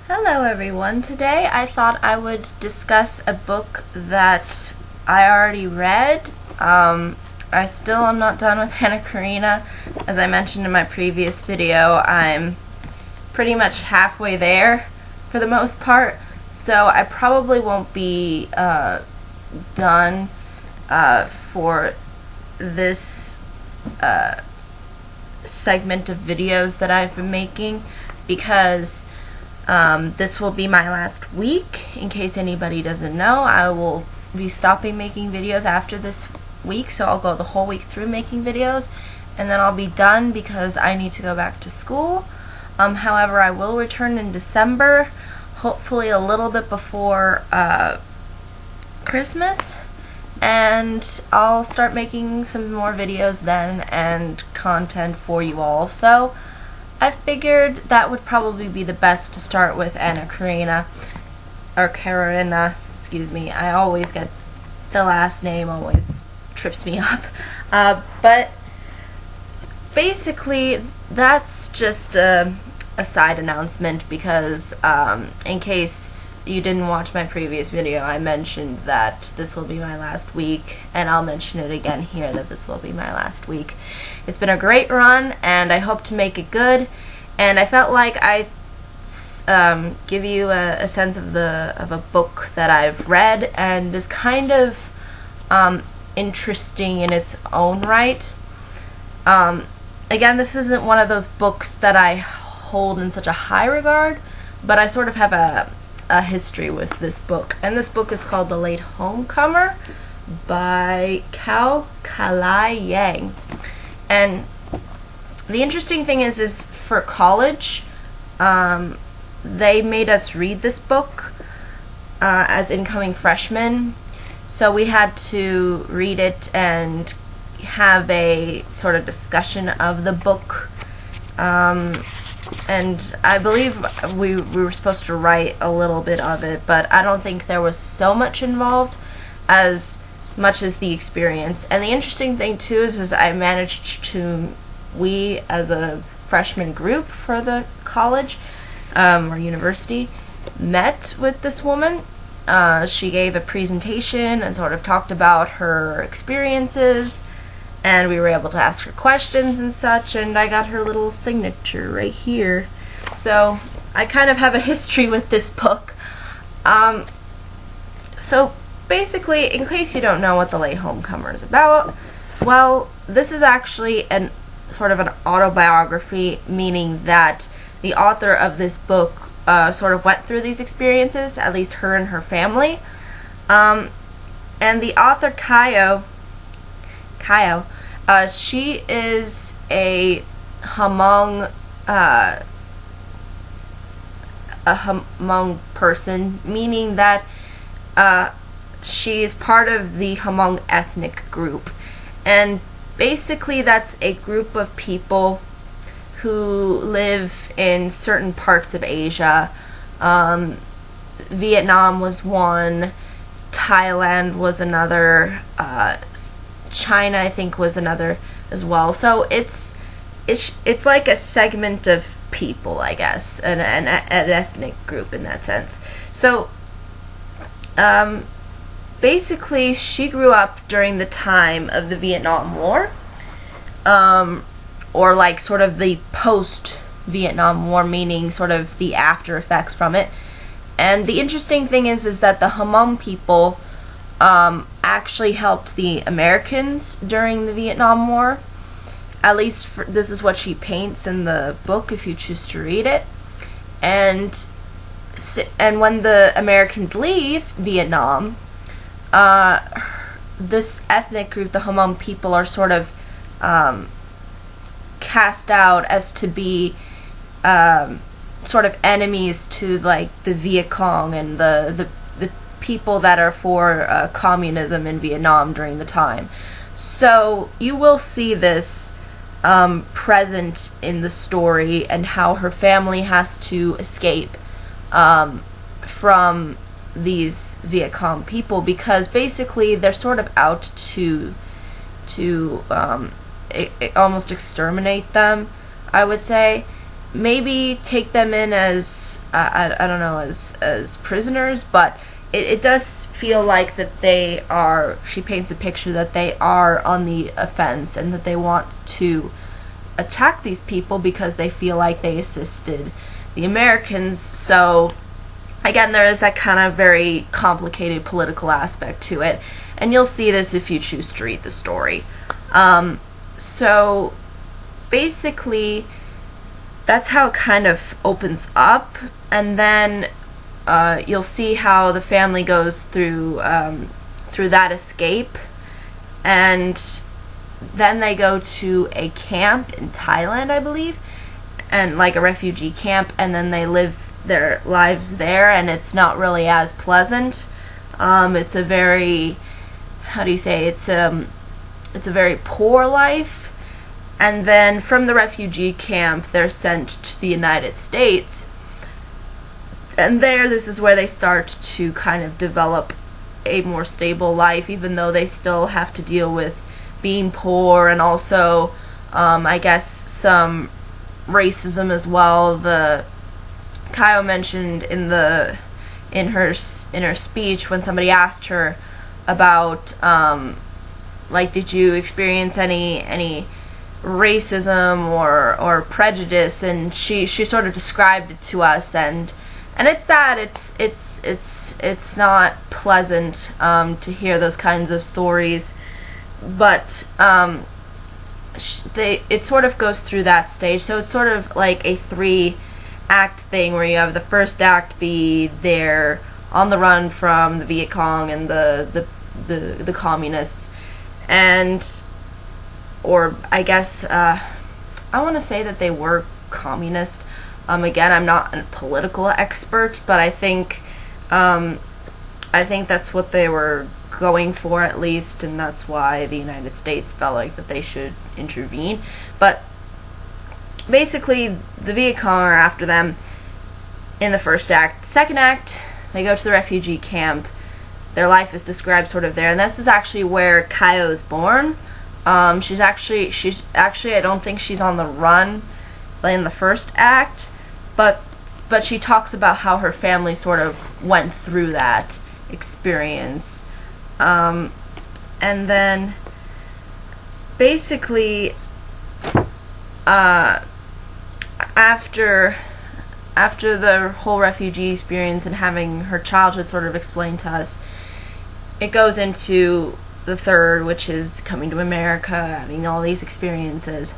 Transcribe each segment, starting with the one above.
Hello everyone. Today I thought I would discuss a book that I already read. I still am not done with Anna Karenina. As I mentioned in my previous video, I'm pretty much halfway there for the most part, so I probably won't be done for this segment of videos that I've been making, because this will be my last week. In case anybody doesn't know, I will be stopping making videos after this week, so I'll go the whole week through making videos, and then I'll be done because I need to go back to school. However, I will return in December, hopefully a little bit before Christmas, and I'll start making some more videos then and content for you all. So I figured that would probably be the best to start with Anna Karenina, or Karenina, excuse me. I always get the last name, always trips me up. But basically, that's just a side announcement because in case you didn't watch my previous video, I mentioned that this will be my last week, and I'll mention it again here that this will be my last week. It's been a great run, and I hope to make it good, and I felt like I'd give you a sense of a book that I've read and is kind of interesting in its own right. Again, this isn't one of those books that I hold in such a high regard, but I sort of have a history with this book, and this book is called The Latehomecomer by Kalai Yang. And the interesting thing is for college, they made us read this book as incoming freshmen, so we had to read it and have a sort of discussion of the book. And I believe we were supposed to write a little bit of it, but I don't think there was so much involved as much as the experience. And the interesting thing too is I managed to, we as a freshman group for the college or university met with this woman. She gave a presentation and sort of talked about her experiences, and we were able to ask her questions and such, and I got her little signature right here. So I kind of have a history with this book. So basically, in case you don't know what The Latehomecomer is about, well, this is actually sort of an autobiography, meaning that the author of this book sort of went through these experiences, at least her and her family. And the author, Kayo, she is a Hmong person, meaning that she is part of the Hmong ethnic group, and basically that's a group of people who live in certain parts of Asia. Vietnam was one, Thailand was another, China, I think, was another as well. So it's like a segment of people, I guess, an ethnic group in that sense. So basically, she grew up during the time of the Vietnam War, or like sort of the post-Vietnam War, meaning sort of the after effects from it. And the interesting thing is that the Hmong people actually helped the Americans during the Vietnam War. At least this is what she paints in the book, if you choose to read it. And when the Americans leave Vietnam, this ethnic group, the Hmong people, are sort of cast out as to be sort of enemies to like the Viet Cong and the people that are for communism in Vietnam during the time. So you will see this present in the story, and how her family has to escape from these Viet Cong people, because basically they're sort of out to almost exterminate them, I would say. maybe take them in as I don't know, as prisoners, but it does feel like that they are, she paints a picture that they are on the offense and that they want to attack these people because they feel like they assisted the Americans. So again, there is that kind of very complicated political aspect to it, and you'll see this if you choose to read the story. So basically, that's how it kind of opens up, and then you'll see how the family goes through that escape, and then they go to a camp in Thailand, I believe, and like a refugee camp, and then they live their lives there, and it's not really as pleasant. It's a very, how do you say, it's a very poor life. And then from the refugee camp, they're sent to the United States. And there, this is where they start to kind of develop a more stable life, even though they still have to deal with being poor and also, I guess, some racism as well. The Kyle mentioned in her speech when somebody asked her about, like, did you experience any racism or prejudice, and she sort of described it to us, and it's sad. It's not pleasant to hear those kinds of stories, but it sort of goes through that stage. So it's sort of like a 3-act thing where you have the first act be they're on the run from the Viet Cong and the communists, and or I guess I want to say that they were communist. Again, I'm not a political expert, but I think that's what they were going for, at least, and that's why the United States felt like that they should intervene. But basically, the Viet Cong are after them in the first act. Second act, they go to the refugee camp. Their life is described sort of there, and this is actually where Kaio is born. She's actually I don't think she's on the run in the first act, but she talks about how her family sort of went through that experience, and then basically after the whole refugee experience and having her childhood sort of explained to us, it goes into the third, which is coming to America, having all these experiences.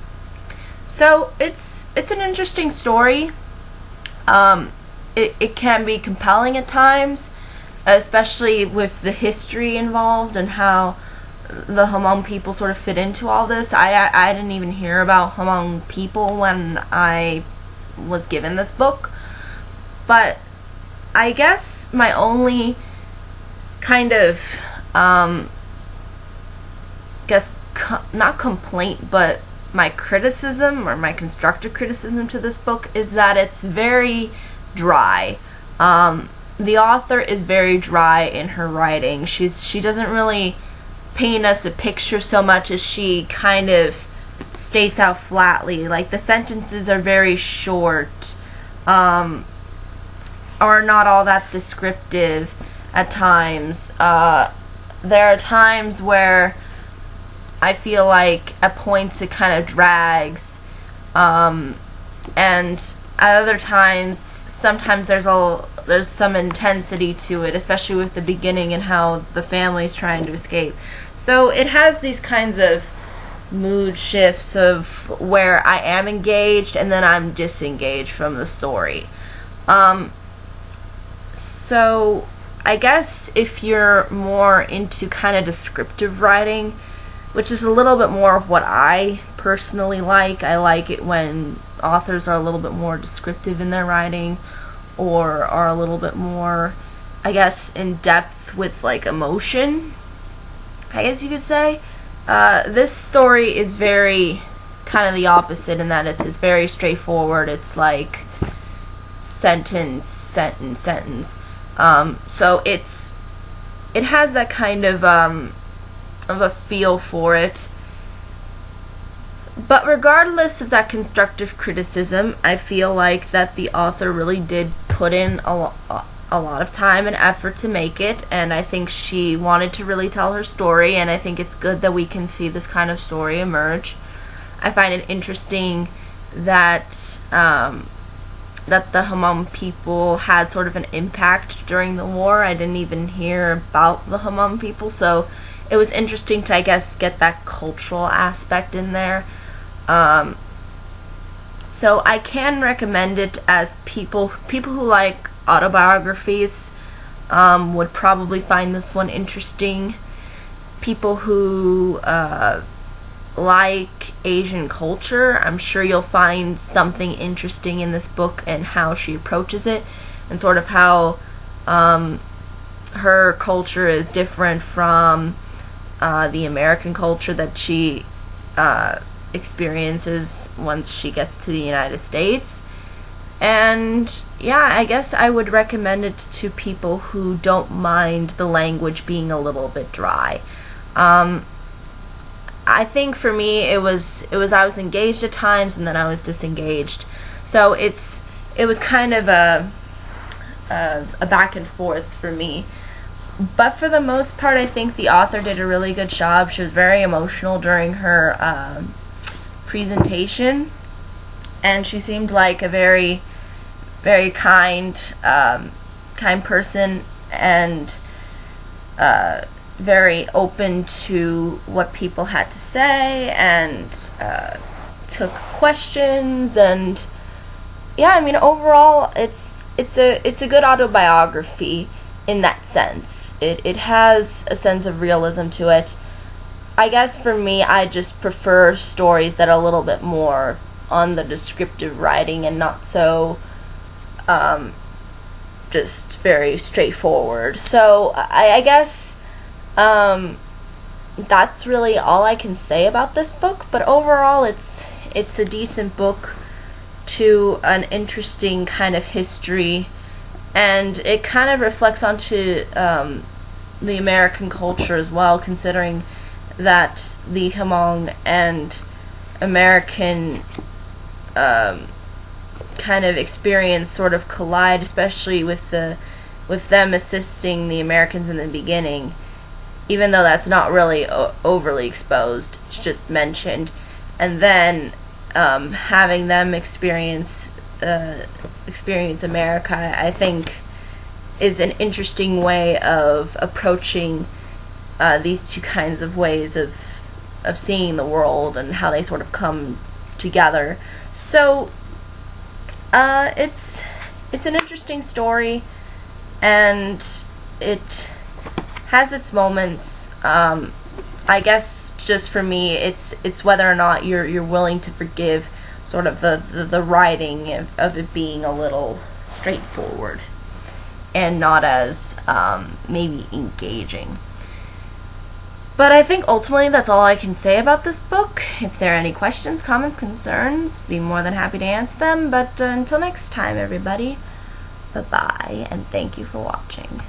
So it's an interesting story. It can be compelling at times, especially with the history involved and how the Hmong people sort of fit into all this. I didn't even hear about Hmong people when I was given this book, but I guess my only kind of not complaint, but my criticism or my constructive criticism to this book is that it's very dry. The author is very dry in her writing. She doesn't really paint us a picture so much as she kind of states out flatly. Like, the sentences are very short, or not all that descriptive at times. There are times where I feel like at points it kind of drags, and at other times, sometimes there's some intensity to it, especially with the beginning and how the family's trying to escape. So it has these kinds of mood shifts of where I am engaged and then I'm disengaged from the story. So I guess if you're more into kind of descriptive writing, which is a little bit more of what I personally like. I like it when authors are a little bit more descriptive in their writing, or are a little bit more, I guess, in depth with, like, emotion, I guess you could say. This story is very kind of the opposite in that it's very straightforward. It's like sentence. So it has that kind of a feel for it. But regardless of that constructive criticism, I feel like that the author really did put in a lot of time and effort to make it, and I think she wanted to really tell her story, and I think it's good that we can see this kind of story emerge. I find it interesting that that the Hmong people had sort of an impact during the war. I didn't even hear about the Hmong people, so it was interesting to, I guess, get that cultural aspect in there. So I can recommend it as people who like autobiographies would probably find this one interesting. People who like Asian culture, I'm sure you'll find something interesting in this book and how she approaches it, and sort of how her culture is different from the American culture that she experiences once she gets to the United States. And yeah, I guess I would recommend it to people who don't mind the language being a little bit dry. I think for me it was I was engaged at times and then I was disengaged. So it was kind of a back and forth for me. But for the most part, I think the author did a really good job. She was very emotional during her presentation, and she seemed like a very, very kind person, and very open to what people had to say, and took questions. And yeah, I mean, overall it's a good autobiography in that sense. It has a sense of realism to it. I guess for me, I just prefer stories that are a little bit more on the descriptive writing and not so just very straightforward. So I guess that's really all I can say about this book. But overall, it's a decent book to an interesting kind of history, and it kind of reflects onto the American culture as well, considering that the Hmong and American kind of experience sort of collide, especially with them assisting the Americans in the beginning, even though that's not really overly exposed. It's just mentioned, and then having them experience America, I think, is an interesting way of approaching these two kinds of ways of seeing the world and how they sort of come together. So it's an interesting story, and it has its moments. I guess just for me, it's whether or not you're willing to forgive sort of the writing of it being a little straightforward and not as maybe engaging. But I think ultimately that's all I can say about this book. If there are any questions, comments, concerns, be more than happy to answer them. But until next time, everybody, bye-bye, and thank you for watching.